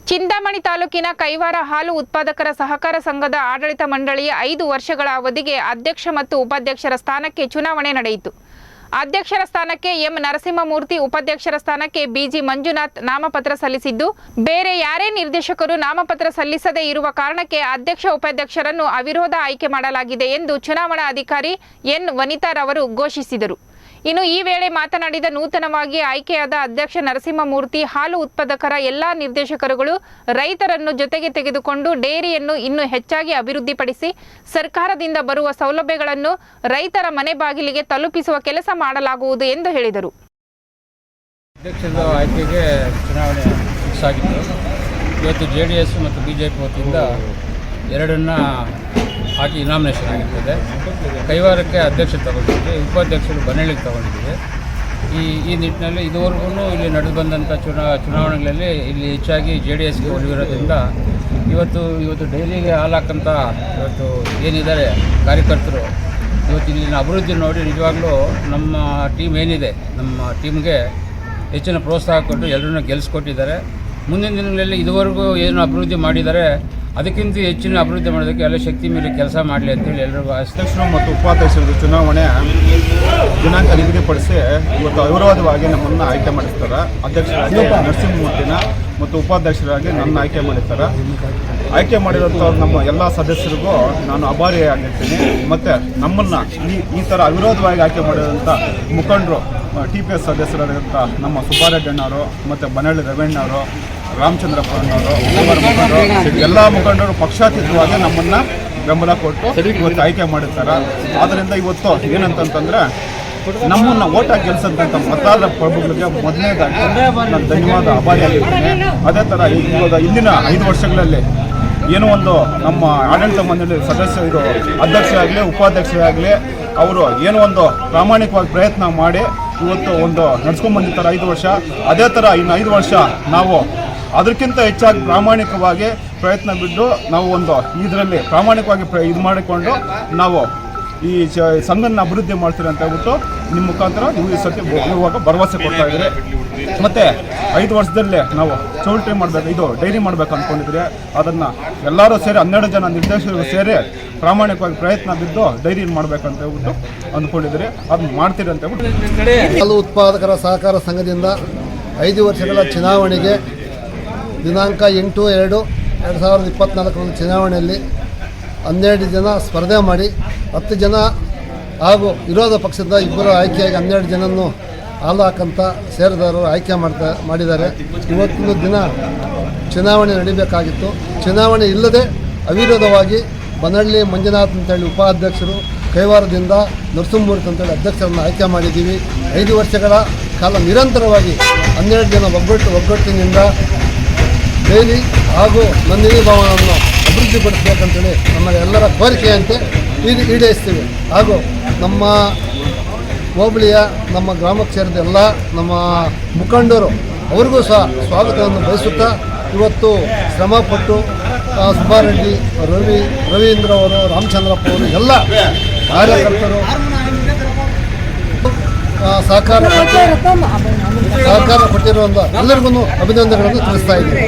ಚಿಂತಾಮಣಿ ತಾಲೂಕಿನ ಕೈವಾರ ಹಾಲು ಉತ್ಪಾದಕರ ಸಹಕಾರ ಸಂಘದ ಆಡಳಿತ ಮಂಡಳಿಯ 5 ವರ್ಷಗಳ ಅವಧಿಗೆ ಅಧ್ಯಕ್ಷ ಮತ್ತು ಉಪಾಧ್ಯಕ್ಷರ ಸ್ಥಾನಕ್ಕೆ ಚುನಾವಣೆ ನಡೆಯಿತು. ಅಧ್ಯಕ್ಷರ ಸ್ಥಾನಕ್ಕೆ ಎಂ ನರಸಿಂಹಮೂರ್ತಿ, ಉಪಾಧ್ಯಕ್ಷರ ಸ್ಥಾನಕ್ಕೆ ಬಿಜಿ ಮಂಜುನಾಥ್ ನಾಮಪತ್ರ ಸಲ್ಲಿಸಿದ್ದು, ಬೇರೆ ಯಾರೇ ನಿರ್ದೇಶಕರು ನಾಮಪತ್ರ ಸಲ್ಲಿಸದೇ ಇರುವ ಕಾರಣಕ್ಕೆ ಅಧ್ಯಕ್ಷ ಉಪಾಧ್ಯಕ್ಷರನ್ನು ಅವಿರೋಧ ಆಯ್ಕೆ ಮಾಡಲಾಗಿದೆ ಎಂದು ಚುನಾವಣಾ ಅಧಿಕಾರಿ ಎನ್ ವನಿತಾರವರು ಘೋಷಿಸಿದರು. ಇನ್ನು ಈ ವೇಳೆ ಮಾತನಾಡಿದ ನೂತನವಾಗಿ ಆಯ್ಕೆಯಾದ ಅಧ್ಯಕ್ಷ ನರಸಿಂಹಮೂರ್ತಿ, ಹಾಲು ಉತ್ಪಾದಕರ ಎಲ್ಲಾ ನಿರ್ದೇಶಕರುಗಳು ರೈತರನ್ನು ಜೊತೆಗೆ ತೆಗೆದುಕೊಂಡು ಡೇರಿಯನ್ನು ಇನ್ನೂ ಹೆಚ್ಚಾಗಿ ಅಭಿವೃದ್ಧಿಪಡಿಸಿ ಸರ್ಕಾರದಿಂದ ಬರುವ ಸೌಲಭ್ಯಗಳನ್ನು ರೈತರ ಮನೆ ಬಾಗಿಲಿಗೆ ತಲುಪಿಸುವ ಕೆಲಸ ಮಾಡಲಾಗುವುದು ಎಂದು ಹೇಳಿದರು. ಅಧ್ಯಕ್ಷರ ಆಯ್ಕೆಗೆ ಚುನಾವಣೆ ಫಿಕ್ಸ್ ಆಗಿತ್ತು. ಇವತ್ತು JDS ಮತ್ತು BJP ವತಿಯಿಂದ ಎರಡನ್ನ ಹಾಕಿ ನಾಮಿನೇಷನ್ ಆಗಿರ್ತದೆ. ಕೈವಾರಕ್ಕೆ ಅಧ್ಯಕ್ಷ ತಗೊಂಡಿದ್ದೆ, ಉಪಾಧ್ಯಕ್ಷರು ಬನಹಳ್ಳಿಗೆ ತಗೊಂಡಿದ್ದೆ. ಈ ನಿಟ್ಟಿನಲ್ಲಿ ಇದುವರೆಗೂ ಇಲ್ಲಿ ನಡೆದು ಬಂದಂಥ ಚುನಾವಣೆಗಳಲ್ಲಿ ಇಲ್ಲಿ ಹೆಚ್ಚಾಗಿ JDSಗೆ ಒಲಿವಿರೋದ್ರಿಂದ ಇವತ್ತು ಡೈಲಿಗೆ ಹಾಲಾಕಂಥ ಇವತ್ತು ಏನಿದ್ದಾರೆ ಕಾರ್ಯಕರ್ತರು ಇವತ್ತು ಇಲ್ಲಿನ ಅಭಿವೃದ್ಧಿ ನೋಡಿ ನಿಜವಾಗ್ಲೂ ನಮ್ಮ ಟೀಮ್ ಏನಿದೆ, ನಮ್ಮ ಟೀಮ್ಗೆ ಹೆಚ್ಚಿನ ಪ್ರೋತ್ಸಾಹ ಕೊಟ್ಟು ಎಲ್ಲರನ್ನೂ ಗೆಲ್ಲಿಸ್ಕೊಟ್ಟಿದ್ದಾರೆ. ಮುಂದಿನ ದಿನಗಳಲ್ಲಿ ಇದುವರೆಗೂ ಏನು ಅಭಿವೃದ್ಧಿ ಮಾಡಿದ್ದಾರೆ ಅದಕ್ಕಿಂತ ಹೆಚ್ಚಿನ ಅಭಿವೃದ್ಧಿ ಮಾಡೋದಕ್ಕೆ ಎಲ್ಲ ಶಕ್ತಿ ಮೇಲೆ ಕೆಲಸ ಮಾಡಲಿ ಅಂತೇಳಿ ಎಲ್ಲರಿಗೂ ಅಧ್ಯಕ್ಷರು ಮತ್ತು ಉಪಾಧ್ಯಕ್ಷರ ಚುನಾವಣೆ ದಿನಾಂಕ ನಿಗದಿಪಡಿಸಿ ಇವತ್ತು ಅವಿರೋಧವಾಗಿ ನಮ್ಮನ್ನು ಆಯ್ಕೆ ಮಾಡಿರ್ತಾರೆ. ಅಧ್ಯಕ್ಷರಾಗಿ ನರಸಿಂಹಮೂರ್ತಿನ ಮತ್ತು ಉಪಾಧ್ಯಕ್ಷರಾಗಿ ನನ್ನ ಆಯ್ಕೆ ಮಾಡಿರ್ತಾರೆ. ಆಯ್ಕೆ ಮಾಡಿರೋಂಥ ನಮ್ಮ ಎಲ್ಲ ಸದಸ್ಯರಿಗೂ ನಾನು ಆಭಾರಿಯಾಗಿರ್ತೀನಿ. ಮತ್ತು ನಮ್ಮನ್ನು ಈ ಥರ ಅವಿರೋಧವಾಗಿ ಆಯ್ಕೆ ಮಾಡಿರೋಂಥ ಮುಖಂಡರು TPS ಸದಸ್ಯರಾದಂಥ ನಮ್ಮ ಸುಬ್ಬಾರೆಡ್ಡಿ ಅಣ್ಣವರು ಮತ್ತು ಬನಹಳ್ಳಿ ರವಣ್ಣವರು, ರಾಮಚಂದ್ರಪ್ಪನವರು, ಎಲ್ಲ ಮುಖಂಡರು ಪಕ್ಷಾತೀತವಾಗಿ ನಮ್ಮನ್ನು ಬೆಂಬಲ ಕೊಟ್ಟು ಇವತ್ತು ಆಯ್ಕೆ ಮಾಡಿರ್ತಾರೆ. ಆದ್ದರಿಂದ ಇವತ್ತು ಏನಂತಂತಂದರೆ ನಮ್ಮನ್ನು ಓಟಾಗಿ ಗೆಲ್ಲಿಸಂತ ಮತದಾರರ ಪ್ರಭುಗಳಿಗೆ ಮೊದಲನೇದಾಗಿ ನಾನು ಧನ್ಯವಾದ ಆಭಾರಿಯಾಗಿರ್ತೀನಿ. ಅದೇ ಥರ ಇವಾಗ ಇಂದಿನ 5 ವರ್ಷಗಳಲ್ಲಿ ಏನೋ ಒಂದು ನಮ್ಮ ಆಡಳಿತ ಮಂಡಳಿ ಸದಸ್ಯರು ಅಧ್ಯಕ್ಷರಾಗಲಿ ಉಪಾಧ್ಯಕ್ಷರಾಗಲಿ ಅವರು ಏನೋ ಒಂದು ಪ್ರಾಮಾಣಿಕವಾಗಿ ಪ್ರಯತ್ನ ಮಾಡಿ ಇವತ್ತು ಒಂದು ನಡ್ಸ್ಕೊಂಡ್ಬಂದಿರ್ತಾರೆ 5 ವರ್ಷ. ಅದೇ ಥರ ಇನ್ನು 5 ವರ್ಷ ನಾವು ಅದಕ್ಕಿಂತ ಹೆಚ್ಚಾಗಿ ಪ್ರಾಮಾಣಿಕವಾಗಿ ಪ್ರಯತ್ನ ಬಿಟ್ಟು ನಾವು ಒಂದು ಇದರಲ್ಲಿ ಪ್ರಾಮಾಣಿಕವಾಗಿ ಇದು ಮಾಡಿಕೊಂಡು ನಾವು ಈ ಸಂಘನ ಅಭಿವೃದ್ಧಿ ಮಾಡ್ತೀರಿ ಅಂತ ಹೇಳ್ಬಿಟ್ಟು ನಿಮ್ಮ ಮುಖಾಂತರ ನೀವು ಈ ಸತಿ ಇವಾಗ ಭರವಸೆ ಕೊಡ್ತಾ ಇದ್ದೀರಿ. ಮತ್ತು 5 ವರ್ಷದಲ್ಲೇ ನಾವು ಚೌಲ್ಟ್ರಿ ಮಾಡಬೇಕು, ಇದು ಡೈರಿ ಮಾಡಬೇಕು ಅಂದ್ಕೊಂಡಿದ್ರೆ ಅದನ್ನು ಎಲ್ಲರೂ ಸೇರಿ 12 ಜನ ನಿರ್ದೇಶಕರು ಸೇರಿ ಪ್ರಾಮಾಣಿಕವಾಗಿ ಪ್ರಯತ್ನ ಬಿದ್ದು ಡೈರಿ ಮಾಡಬೇಕಂತ ಹೇಳ್ಬಿಟ್ಟು ಅಂದ್ಕೊಂಡಿದ್ದೀರಿ. ಅದನ್ನು ಮಾಡ್ತೀರಿ ಅಂತ ಹೇಳ್ಬಿಟ್ಟು ಹಾಲು ಉತ್ಪಾದಕರ ಸಹಕಾರ ಸಂಘದಿಂದ 5 ವರ್ಷಗಳ ಚುನಾವಣೆಗೆ ದಿನಾಂಕ 8/2/2024 ಚುನಾವಣೆಯಲ್ಲಿ 12 ಜನ ಸ್ಪರ್ಧೆ ಮಾಡಿ 10 ಜನ ಹಾಗೂ ವಿರೋಧ ಪಕ್ಷದ 2 ಆಯ್ಕೆಯಾಗಿ 12 ಜನನ್ನು ಹಾಲು ಹಾಕಂತ ಸೇರಿದವರು ಆಯ್ಕೆ ಮಾಡಿದ್ದಾರೆ. ಇವತ್ತಿನ ದಿನ ಚುನಾವಣೆ ನಡೀಬೇಕಾಗಿತ್ತು. ಚುನಾವಣೆ ಇಲ್ಲದೆ ಅವಿರೋಧವಾಗಿ ಬನಹಳ್ಳಿ ಮಂಜುನಾಥ್ ಅಂತೇಳಿ ಉಪಾಧ್ಯಕ್ಷರು, ಕೈವಾರದಿಂದ ನರಸಿಂಹಮೂರ್ತಿ ಅಂತೇಳಿ ಅಧ್ಯಕ್ಷರನ್ನು ಆಯ್ಕೆ ಮಾಡಿದ್ದೀವಿ. 5 ವರ್ಷಗಳ ಕಾಲ ನಿರಂತರವಾಗಿ 12 ಜನ ಒಗ್ಗಟ್ಟಿನಿಂದ ಡೈಲಿ ಹಾಗೂ ನಂದಿನಿ ಭವನವನ್ನು ಅಭಿವೃದ್ಧಿಪಡಿಸಬೇಕಂತೇಳಿ ನಮ್ಮ ಎಲ್ಲರ ಕೋರಿಕೆಯಂತೆ ಈಡೇರಿಸ್ತೀವಿ. ಹಾಗೂ ನಮ್ಮ ಹೋಬಳಿಯ ನಮ್ಮ ಗ್ರಾಮಕ್ಕೆ ಸೇರಿದ ಎಲ್ಲ ನಮ್ಮ ಮುಖಂಡರು ಅವರಿಗೂ ಸಹ ಸ್ವಾಗತವನ್ನು ಬಯಸುತ್ತಾ ಇವತ್ತು ಶ್ರಮಪಟ್ಟು ಸುಬ್ಬಾರೆಡ್ಡಿ, ರವೀಂದ್ರ ಅವರು, ರಾಮಚಂದ್ರಪ್ಪ ಅವರು ಎಲ್ಲ ಕಾರ್ಯಕರ್ತರು ಸಹಕಾರ ಕೊಟ್ಟಿರುವಂಥ ಎಲ್ಲರಿಗೂ ಅಭಿನಂದನೆಗಳನ್ನು ತಿಳಿಸ್ತಾ ಇದ್ದೀವಿ.